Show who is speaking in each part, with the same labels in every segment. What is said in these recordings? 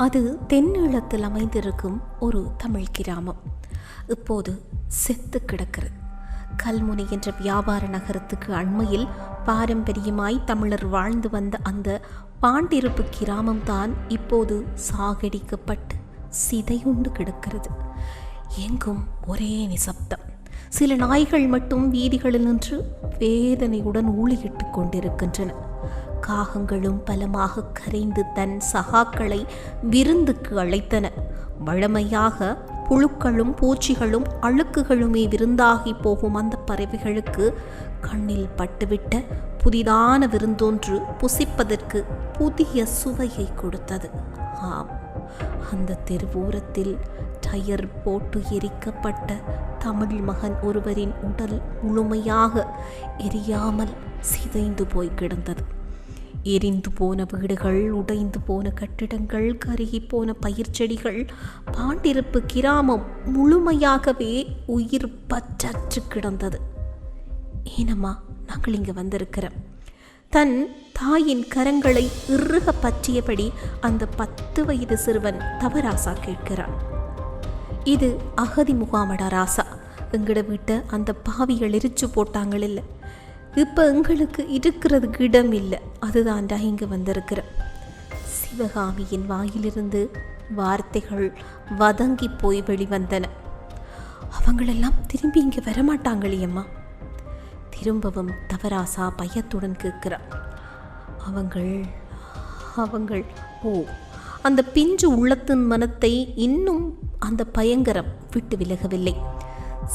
Speaker 1: அது தென்னீளத்தில் அமைந்திருக்கும் ஒரு தமிழ் கிராமம் இப்போது செத்து கிடக்கிறது. கல்முனை என்ற வியாபார நகரத்துக்கு அண்மையில் பாரம்பரியமாய் தமிழர் வாழ்ந்து வந்த அந்த பாண்டிருப்பு கிராமம்தான் இப்போது சாகடிக்கப்பட்டு சிதையுண்டு கிடக்கிறது. எங்கும் ஒரே நிசப்தம். சில நாய்கள் மட்டும் வீதிகளில் நின்று வேதனையுடன் ஊழியிட்டு கொண்டிருக்கின்றன. காகங்களும் பலமாக கரைந்து தன் சகாக்களை விருந்துக்கு அழைத்தன. வழமையாக புழுக்களும் பூச்சிகளும் அழுக்குகளுமே விருந்தாகி போகும் அந்த பறவைகளுக்கு கண்ணில் பட்டுவிட்ட புதிதான விருந்தொன்று புசிப்பதற்கு புதிய சுவையை கொடுத்தது. ஆம், அந்த தெருவோரத்தில் டயர் போட்டு எரிக்கப்பட்ட தமிழ் மகன் ஒருவரின் உடல் முழுமையாக எரியாமல் சிதைந்து போய் கிடந்தது. எரிந்து போன வீடுகள், உடைந்து போன கட்டிடங்கள், கருகி போன பயிர் செடிகள், பாண்டிருப்பு கிராமம் முழுமையாகவே உயிர் பற்றற்று கிடந்தது. ஏனம்மா நாங்கள் இங்கு வந்திருக்கிறோம்? தன் தாயின் கரங்களை இறுக பற்றியபடி அந்த 10 வயது சிறுவன் தவராசா கேட்கிறான். இது அகதி முகாமடா ராசா, எங்கட வீட்டை அந்த பாவிகள் எரிச்சு போட்டாங்கள் இல்லை, இப்போ எங்களுக்கு இருக்கிறதுக்கு இடம் இல்லை, அதுதான்டா இங்கே வந்திருக்கிறோம். சிவகாமியின் வாயிலிருந்து வார்த்தைகள் வதங்கி போய் வெளிவந்தன. அவங்களெல்லாம் திரும்பி இங்கே வரமாட்டாங்களேம்மா? திரும்பவும் தவராசா பயத்துடன் கேட்கிறான். அவங்கள் ஓ, அந்த பிஞ்சு உள்ளத்தின் மனத்தை இன்னும் அந்த பயங்கரம் விட்டு விலகவில்லை.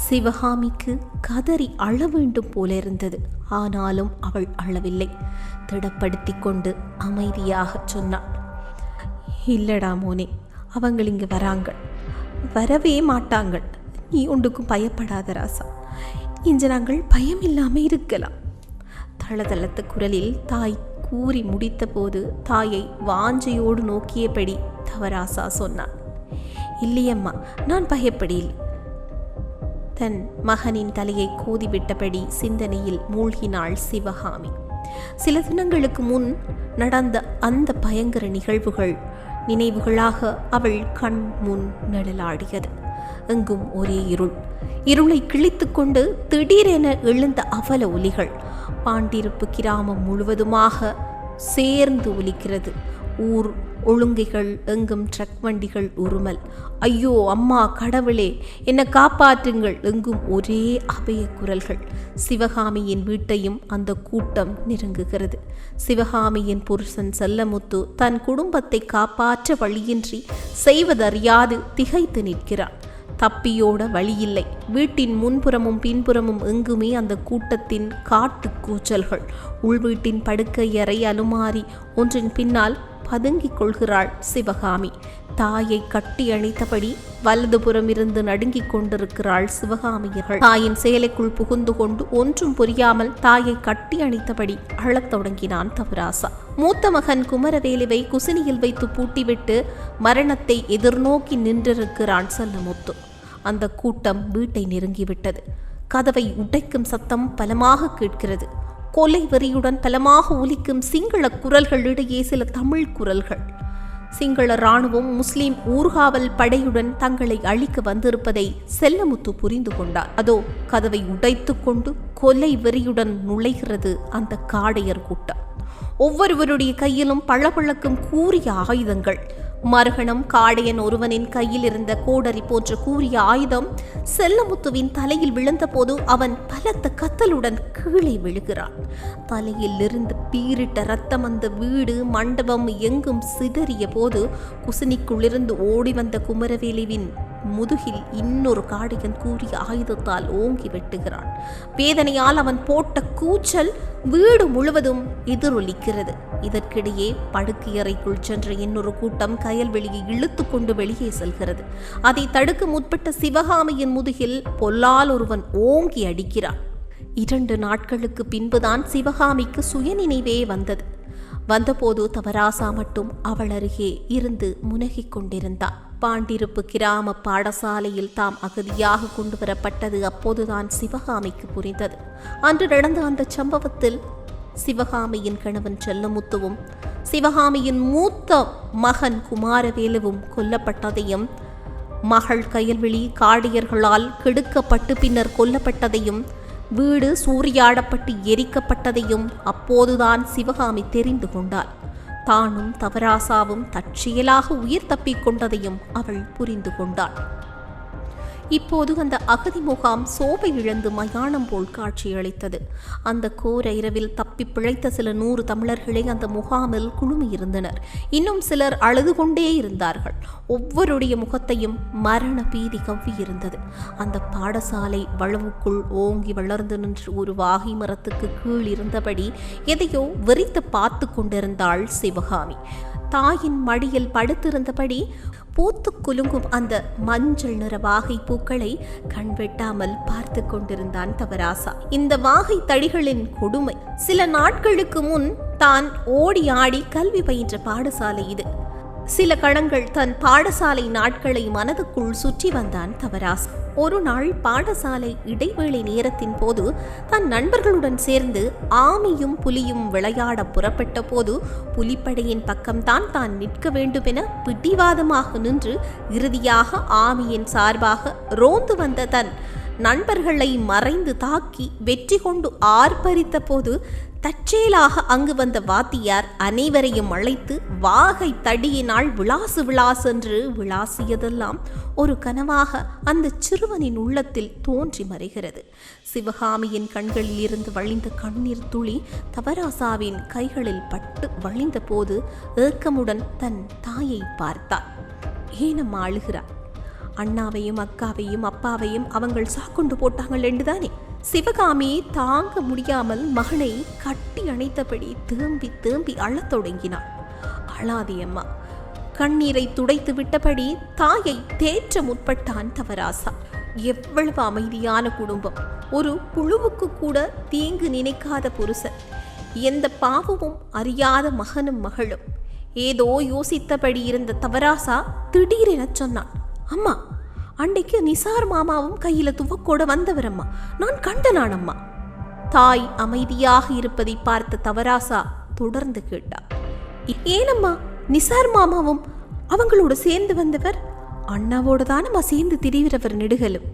Speaker 1: சிவகாமிக்கு கதறி அழ வேண்டும் போல இருந்தது. ஆனாலும் அவள் அழவில்லை. திடப்படுத்தி கொண்டு அமைதியாக சொன்னாள், இல்லடா மோனே, அவங்கள் இங்கு வராங்கள், வரவே மாட்டாங்கள். நீ ஒன்றுக்கும் பயப்படாத ராசா, இன்று நாங்கள் பயம் இல்லாமல் இருக்கலாம். தளதளத்த குரலில் தாய் கூறி முடித்த போது தாயை வாஞ்சையோடு நோக்கியபடி தவராசா சொன்னான், இல்லையம்மா, நான் பயப்படில்லை. தன் மகனின் தலையை கோதிவிட்டபடி சிந்தனையில் மூழ்கினாள் சிவகாமி. சில தினங்களுக்கு முன் நடந்த அந்த பயங்கர நிகழ்வுகள் நினைவுகளாக அவள் கண் முன் நிழலாடியது. எங்கும் ஒரே இருள். இருளை கிழித்து கொண்டு திடீரென எழுந்த அவல ஒலிகள் பாண்டிருப்பு கிராமம் முழுவதுமாக சேர்ந்து ஒலிக்கிறது. ஊர் ஒழுங்கைகள், எங்கும் ட்ரக் வண்டிகள் உருமல். ஐயோ அம்மா, கடவுளே, என்னை காப்பாற்றுங்கள், எங்கும் ஒரே அபய குரல்கள். சிவகாமியின் வீட்டையும் அந்த கூட்டம் நெருங்குகிறது. சிவகாமியின் புருஷன் செல்லமுத்து தன் குடும்பத்தை காப்பாற்ற வழியின்றி செய்வதறியாது திகைத்து நிற்கிறான். தப்பியோட வழியில்லை. வீட்டின் முன்புறமும் பின்புறமும் எங்குமே அந்த கூட்டத்தின் காட்டு கூச்சல்கள். உள்வீட்டின் படுக்கை அறை அலுமாரி ஒன்றின் பின்னால் பதுங்கிக் கொள்கிறாள் சிவகாமி. தாயை கட்டி அணைத்தபடி வலதுபுறம் இருந்து நடுங்கிக் கொண்டிருக்கிறாள் சிவகாமியர்கள். தாயின் சேலைக்குள் புகுந்து கொண்டு ஒன்றும் புரியாமல் தாயை கட்டி அணைத்தபடி அழத் தொடங்கினான் தவராசா. மூத்த மகன் குமரவேலுவை குசினியில் வைத்து பூட்டிவிட்டு மரணத்தை எதிர்நோக்கி நின்றிருக்கிறான் செல்லமுத்து. அந்த கூட்டம் வீட்டை நெருங்கிவிட்டது. கதவை உடைக்கும் சத்தம் பலமாக கேட்கிறது. கொலை வெறியுடன் பலமாக ஒலிக்கும் சிங்கள குரல்களிடையே சில தமிழ் குரல்கள். சிங்கள இராணுவம் முஸ்லிம் ஊர்காவல் படையுடன் தங்களை அழிக்க வந்திருப்பதை செல்லமுத்து புரிந்து கொண்டார். அதோ கதவை உடைத்து கொண்டு கொலை வெறியுடன் நுழைகிறது அந்த காடையர் கூட்டம். ஒவ்வொருவருடைய கையிலும் பளபளக்கும் கூரிய ஆயுதங்கள். மறுகணம் காடையன் ஒருவனின் கையில் இருந்த கோடரி போன்ற கூரிய ஆயுதம் செல்லமுத்துவின் தலையில் விழுந்த போது அவன் பலத்த கத்தலுடன் கீழே விழுகிறான். தலையில் இருந்து பீரிட்ட ரத்தம் அந்த வீடு மண்டபம் எங்கும் சிதறிய போது குசினிக்குள்ளிருந்து ஓடி வந்த குமரவேலுவின் முதுகில் இன்னொரு காடையன் கூறிய ஆயுதத்தால் ஓங்கி வெட்டுகிறான். வேதனையால் அவன் போட்ட கூச்சல் வீடு முழுவதும் எதிரொலிக்கிறது. இதற்கிடையே படுக்கையறைக்குள் சென்ற இன்னொரு கூட்டம் கயல்வெளியை இழுத்து கொண்டு வெளியே செல்கிறது. அதை தடுக்க முற்பட்ட சிவகாமியின் முதுகில் பொல்லால் ஒருவன் ஓங்கி அடிக்கிறான். 2 நாட்களுக்கு பின்புதான் சிவகாமிக்கு சுயநினைவே வந்தபோது தவராசா மட்டும் அவள் அருகே இருந்து முனகிக் கொண்டிருந்தான். பாண்டிருப்பு கிராம பாடசாலையில் தாம் அகதியாக கொண்டு வரப்பட்டது அப்போதுதான் சிவகாமிக்கு புரிந்தது. அன்று நடந்த அந்த சம்பவத்தில் சிவகாமியின் கணவன் செல்லமுத்துவும் சிவகாமியின் மூத்த மகன் குமாரவேலுவும் கொல்லப்பட்டதையும், மகள் கயல்விழி காடியர்களால் கெடுக்கப்பட்டு பின்னர் கொல்லப்பட்டதையும், வீடு சூறையாடப்பட்டு எரிக்கப்பட்டதையும் அப்போதுதான் சிவகாமி தெரிந்து கொண்டாள். தானும் தவராசாவும் தற்செயலாக உயிர் தப்பிக் கொண்டதையும் அவள் புரிந்து கொண்டாள். இப்போது அந்த அகதி முகாம் சோபை இழந்து மயானம் போல் காட்சியளித்தது. அந்த கோர இரவில் தப்பி பிழைத்த சில 100 தமிழர்களே அந்த முகாமில் குழுமியிருந்தனர். இன்னும் சிலர் அழுது கொண்டே இருந்தார்கள். ஒவ்வொருடைய முகத்தையும் மரண பீதி கவ்வியிருந்தது. அந்த பாடசாலை வளவுக்குள் ஓங்கி வளர்ந்து நின்று ஒரு வாகை மரத்துக்கு கீழ் இருந்தபடி எதையோ வெறித்து பார்த்து கொண்டிருந்தாள் சிவகாமி. தாயின் மடியில் படுத்திருந்தபடி பூத்து குலுங்கும் அந்த மஞ்சள் நிற வாகை பூக்களை கண்வெட்டாமல் பார்த்து கொண்டிருந்தான் தவராசா. இந்த வாகை தடிகளின் கொடுமை. சில நாட்களுக்கு முன் தான் ஓடி ஆடி கல்வி பயின்ற பாடசாலை இது. சில கணங்கள் தன் பாடசாலை நாட்களை மனதுக்குள் சுற்றி வந்தான் தவராசா. ஒரு நாள் பாடசாலை இடைவேளை நேரத்தின் போது தன் நண்பர்களுடன் சேர்ந்து ஆமையும் புலியும் விளையாட புறப்பட்ட போது புலிப்படையின் பக்கம்தான் தான் நிற்க வேண்டுமென பிடிவாதமாக நின்று இறுதியாக ஆமையின் சார்பாக ரோந்து வந்த தன் நண்பர்களை மறைந்து தாக்கி வெற்றி கொண்டு ஆர்ப்பரித்த போது தற்செயலாக அங்கு வந்த வாத்தியார் அனைவரையும் அழைத்து வாகை தடியினால் விளாசு விளாசென்று விளாசியதெல்லாம் ஒரு கனவாக அந்த சிறுவனின் உள்ளத்தில் தோன்றி மறைகிறது. சிவகாமியின் கண்களில் இருந்து வழிந்த கண்ணீர் துளி தவராசாவின் கைகளில் பட்டு வழிந்த போது ஏக்கமுடன் தன் தாயை பார்த்தார். ஏனம்மா அழுகிறார்? அண்ணாவையும் அக்காவையும் அப்பாவையும் அவங்கள் சாக்கொண்டு போட்டாங்கள் என்றுதானே? சிவகாமி தாங்க முடியாமல் மகனை கட்டி அணைத்தபடி தேம்பி தேம்பி அழத் தொடங்கினாள். அழாதே அம்மா. கண்ணீரை துடைத்து விட்டபடி தாயை தேற்ற முற்பட்டான் தவராசா. எவ்வளவு அமைதியான குடும்பம். ஒரு புழுவுக்கு கூட தீங்கு நினைக்காத புருஷன். எந்த பாவமும் அறியாத மகனும் மகளும். ஏதோ யோசித்தபடி இருந்த தவராசா திடீரென சொன்னான், அம்மா, அன்றைக்கு நிசார் மாமாவும் கையில துவக்கோட வந்தவர் அம்மா. நான் கண்டனான் அம்மா. தாய் அமைதியாக இருப்பதை பார்த்த தவராசா தொடர்ந்து கேட்டார், ஏனம்மா நிசார் மாமாவும் அவங்களோட சேர்ந்து வந்தவர்? அண்ணாவோட தானம்மா சேர்ந்து திரிகிறவர் நெடுகலும்.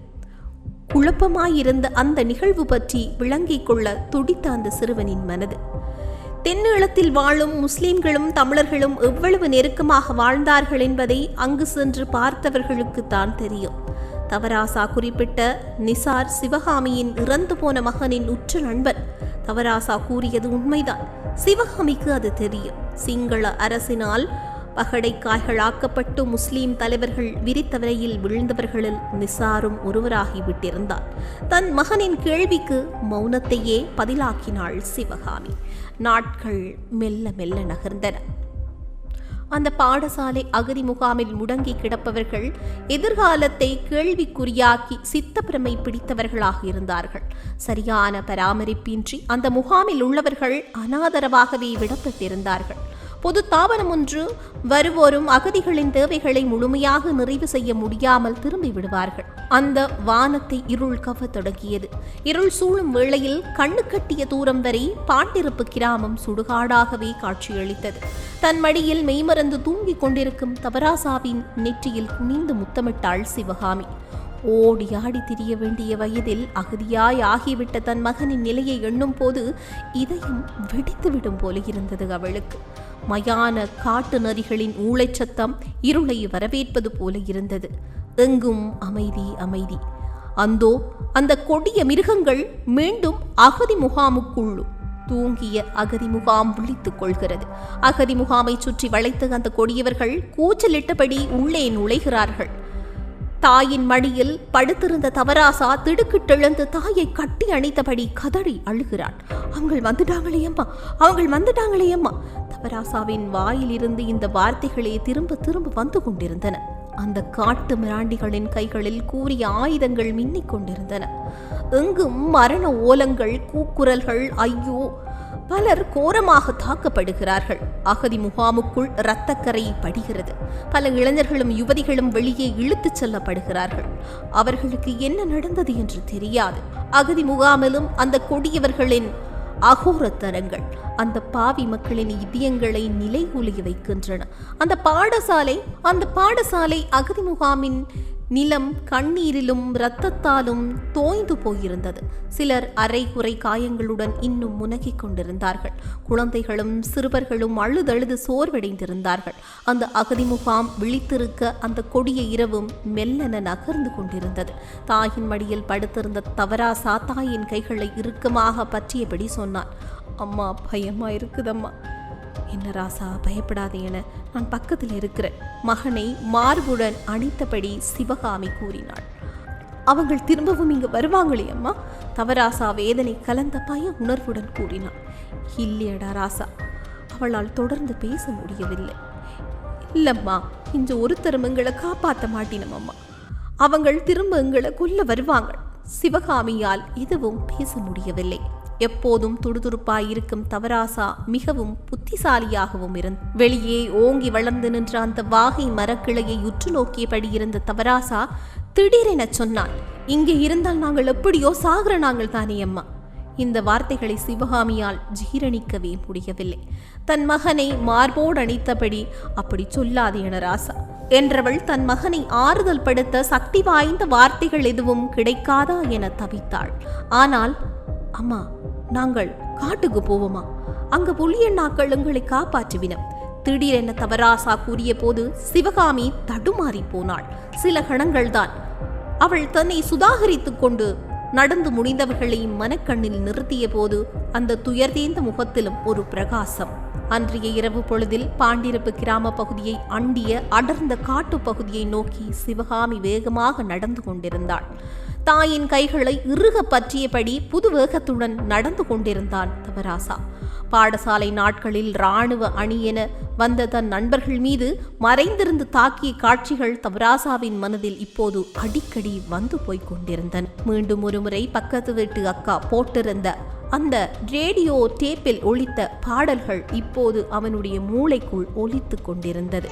Speaker 1: குழப்பமாயிருந்த அந்த நிகழ்வு பற்றி விளங்கிக் கொள்ள துடித்த அந்த சிறுவனின் மனது. தென்னீளத்தில் வாழும் முஸ்லிம்களும் தமிழர்களும் எவ்வளவு நெருக்கமாக வாழ்ந்தார்கள் என்பதை அங்கு சென்று பார்த்தவர்களுக்கு தான் தெரியும். தவராசா குறிப்பிட்ட நிசார் சிவகாமியின் இறந்து போன மகனின் உற்ற நண்பன். தவராசா கூறியது உண்மைதான். சிவகாமிக்கு அது தெரியும். சிங்கள அரசினால் பகடைக்காய்களாக்கப்பட்டு முஸ்லீம் தலைவர்கள் விரித்த வரையில் விழுந்தவர்களில் நிசாரும் ஒருவராகிவிட்டிருந்தார். தன் மகனின் கேள்விக்கு மௌனத்தையே பதிலாக்கினாள் சிவகாமி. நாட்கள் மெல்ல மெல்ல நகர்ந்தன. அந்த பாடசாலை அகதி முகாமில் முடங்கி கிடப்பவர்கள் எதிர்காலத்தை கேள்விக்குறியாக்கி சித்தப்பிரமை பிடித்தவர்களாக இருந்தார்கள். சரியான பராமரிப்பின்றி அந்த முகாமில் உள்ளவர்கள் அனாதரவாகவே விடப்பட்டிருந்தார்கள். பொது தாபனம் ஒன்று வருவோரும் அகதிகளின் தேவைகளை முழுமையாக நிறைவு செய்ய முடியாமல் திரும்பி விடுவார்கள். அந்த வானத்தை இருள் கவ தொடங்கியது. இருள் சூழும் வேளையில் கண்ணு கட்டிய தூரம் வரை பாண்டிருப்பு கிராமம் சுடுகாடாகவே காட்சியளித்தது. தன் மடியில் மெய்மறந்து தூங்கிக் கொண்டிருக்கும் தவராசாவின் நெற்றியில் குனிந்து முத்தமிட்டாள் சிவகாமி. ஓடி ஆடி திரிய வேண்டிய வயதில் அகதியாய் ஆகிவிட்ட தன் மகனின் நிலையை எண்ணும் போது இதயம் வெடித்துவிடும் போல இருந்தது அவளுக்கு. மயான காட்டு நரிகளின் ஊளைச்சத்தம் இருளை வரவேற்பது போல இருந்தது. எங்கும் அமைதி அமைதி. அந்தோ அந்த கொடிய மிருகங்கள் மீண்டும் அகதி முகாமுக்குள்ளும். தூங்கிய அகதி முகாம் விழித்துக் கொள்கிறது. அகதி முகாமை சுற்றி வளைத்து அந்த கொடியவர்கள் கூச்சலிட்டபடி உள்ளே நுழைகிறார்கள். தாயின் மடியில் படுத்திருந்த தவராசா திடுக்கிட்டெழுந்து தாயை கட்டி அணைத்தபடி கதறி அழுகிறாள். அவங்கள் வந்துட்டாங்களே அம்மா, அவங்கள் வந்துட்டாங்களே அம்மா. தவராசாவின் வாயிலிருந்து இந்த வார்த்தைகளே திரும்ப திரும்ப வந்து கொண்டிருந்தன. அந்த காட்டு மிராண்டிகளின் கைகளில் கூறிய ஆயுதங்கள் மின்னிக் கொண்டிருந்தன. எங்கும் மரண ஓலங்கள், கூக்குரல்கள். ஐயோ, பலர் கோரமாக தாக்கப்படுகிறார்கள். அகதி முகாமுக்குள் இரத்தக்கரை படிகிறது. பல இளைஞர்களும் யுவதிகளும் வெளியே இழுத்துச் செல்லப்படுகிறார்கள். அவர்களுக்கு என்ன நடந்தது என்று தெரியாது. அகதி முகாமிலும் அந்த கொடியவர்களின் அகோரத்தனங்கள் அந்த பாவி மக்களின் இதயங்களை நிலைகுலிய வைக்கின்றன. அந்த பாடசாலை அகதி முகாமின் நிலம் கண்ணீரிலும் இரத்தத்தாலும் தோய்ந்து போயிருந்தது. சிலர் அரைகுறை காயங்களுடன் இன்னும் முனகிக் கொண்டிருந்தார்கள். குழந்தைகளும் சிறுவர்களும் அழுதழுது சோர்வடைந்திருந்தார்கள். அந்த அகதி முகாம் விழித்திருக்க அந்த கொடிய இரவும் மெல்லென நகர்ந்து கொண்டிருந்தது. தாயின் மடியில் படுத்திருந்த தவராசா தாயின் கைகளை இறுக்கமாக பற்றியபடி சொன்னான், அம்மா பயமா இருக்குதம்மா. என்ன ராசா, பயப்படாதே என நான் பக்கத்தில் இருக்கிறேன். மகனை மார்புடன் அணைத்தபடி சிவகாமி கூறினாள். அவங்கள் திரும்பவும் இங்கு வருவாங்களே அம்மா? தவராசா வேதனை கலந்த பய உணர்வுடன் கூறினாள். இல்லையடா ராசா, அவளால் தொடர்ந்து பேச முடியவில்லை. இல்லம்மா, இன்று ஒருத்தரும் எங்களை காப்பாற்ற மாட்டினோம் அம்மா. அவங்கள் திரும்ப எங்களை கொல்ல வருவாங்க. சிவகாமியால் எதுவும் பேச முடியவில்லை. எப்போதும் துடுதுடுப்பாயிருக்கும் தவராசா மிகவும் புத்திசாலியாகவும் வெளியே ஓங்கி வளர்ந்து நின்ற அந்த வாகை மரக்கிளையை உற்று நோக்கியபடி இருந்த தவராசா திடீரென சொன்னான், இங்கே இருந்தால் நாங்கள் எப்படியோ சாகிற நாங்கள் தானே அம்மா. இந்த வார்த்தைகளை சிவகாமியால் ஜீரணிக்கவே முடியவில்லை. தன் மகனை மார்போடு அணைத்தபடி அப்படி சொல்லாதே என ராசா என்றவள் தன் மகனை ஆறுதல் படுத்த சக்தி வாய்ந்த வார்த்தைகள் எதுவும் கிடைக்காதா என தவித்தாள். ஆனால் அம்மா, நாங்கள் காட்டுக்கு போவோமா? அங்கு புலியண்ணாக்கள் எங்களை காப்பாற்றுவினம். திடீரென தவராசா கூறிய போது சிவகாமி தடுமாறி போனாள். சில கணங்கள் தான் அவள் தன்னை சுதாகரித்துக் கொண்டு நடந்து முடிந்தவர்களை மனக்கண்ணில் நிறுத்திய போது அந்த துயர்தேந்த முகத்திலும் ஒரு பிரகாசம். அன்றைய இரவு பொழுதில் பாண்டிருப்பு கிராம பகுதியை அண்டிய அடர்ந்த காட்டு பகுதியை நோக்கி சிவகாமி வேகமாக நடந்து கொண்டிருந்தாள். தாயின் கைகளை இறுக பற்றியபடி புது வேகத்துடன் நடந்து கொண்டிருந்தான் தவராசா. பாடசாலை நாட்களில் இராணுவ அணி என வந்த தன் நண்பர்கள் மீது மறைந்திருந்து தாக்கிய காட்சிகள் தவராசாவின் மனதில் இப்போது அடிக்கடி வந்து போய்க் கொண்டிருந்தன. மீண்டும் ஒருமுறை பக்கத்து வீட்டு அக்கா போட்டிருந்த அந்த ரேடியோ டேப்பில் ஒலித்த பாடல்கள் இப்போது அவனுடைய மூளைக்குள் ஒலித்து கொண்டிருந்தது.